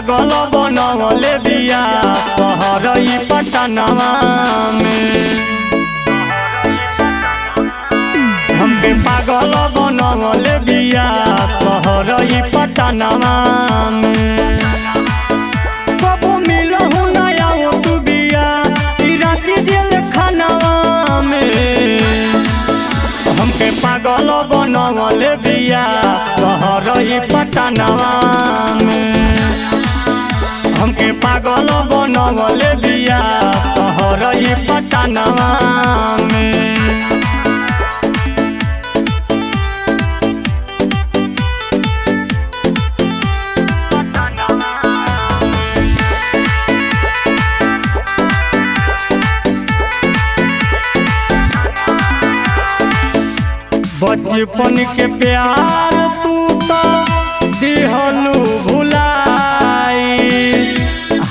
पागल बनवले बिया शहर पटनवा में। हमके पागल बनवले बिया शहर पटनवा में। कबो मिलहु नया तू बिया रांची जेल खानवा में। हमके पागल बनवले बिया शहर पटनवा में। हमके पागल बनवले बिया शहर पटनवा में। बचपन के प्यार तू तो दिहलू भुलाई।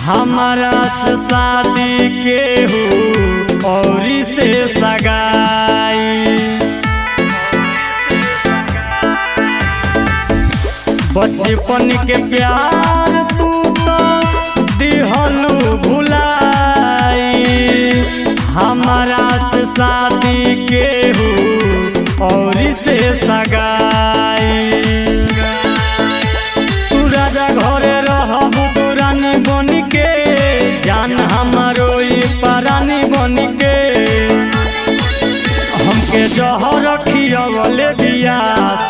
हमारा से शादी के और से सगाई। बचपन के प्यार तू तो दिहलू भुलाई। हमारा से शादी के और से सगाई। तू राजा घरे रहबू तू रानी बन के। जान हमारो परानी बन के। हमके जहर खियवले बिया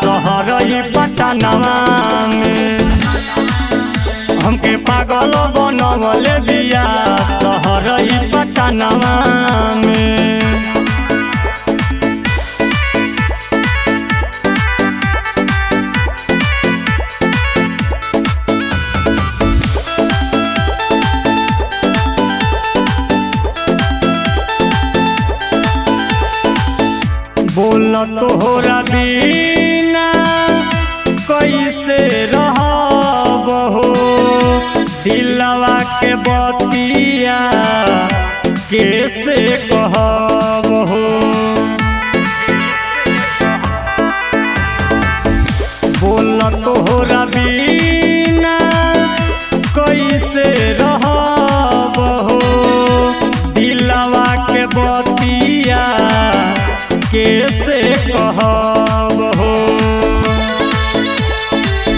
शहर पटनवा में। हमके पागल बनवले बिया शहर पटनवा में। बोल तोहरा बिना कैसे रहब हो। दिलवा के बतिया कैसे कहब हो। बोल तोहरा बिना कैसे रहब हो। दिलवा के बतिया कैसे कहब हो।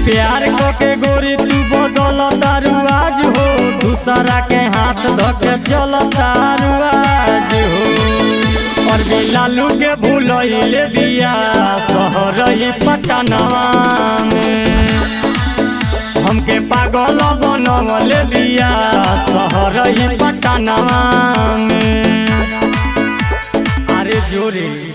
प्यार के गोरी तू बदल तारू आज हो। दूसरा के हाथ धके चल तारू आज हो। और लालू के भूलैले बिया शहर पटनवा में। हमके पागल बनवले बिया शहर पटनवा में। अरे जोरे।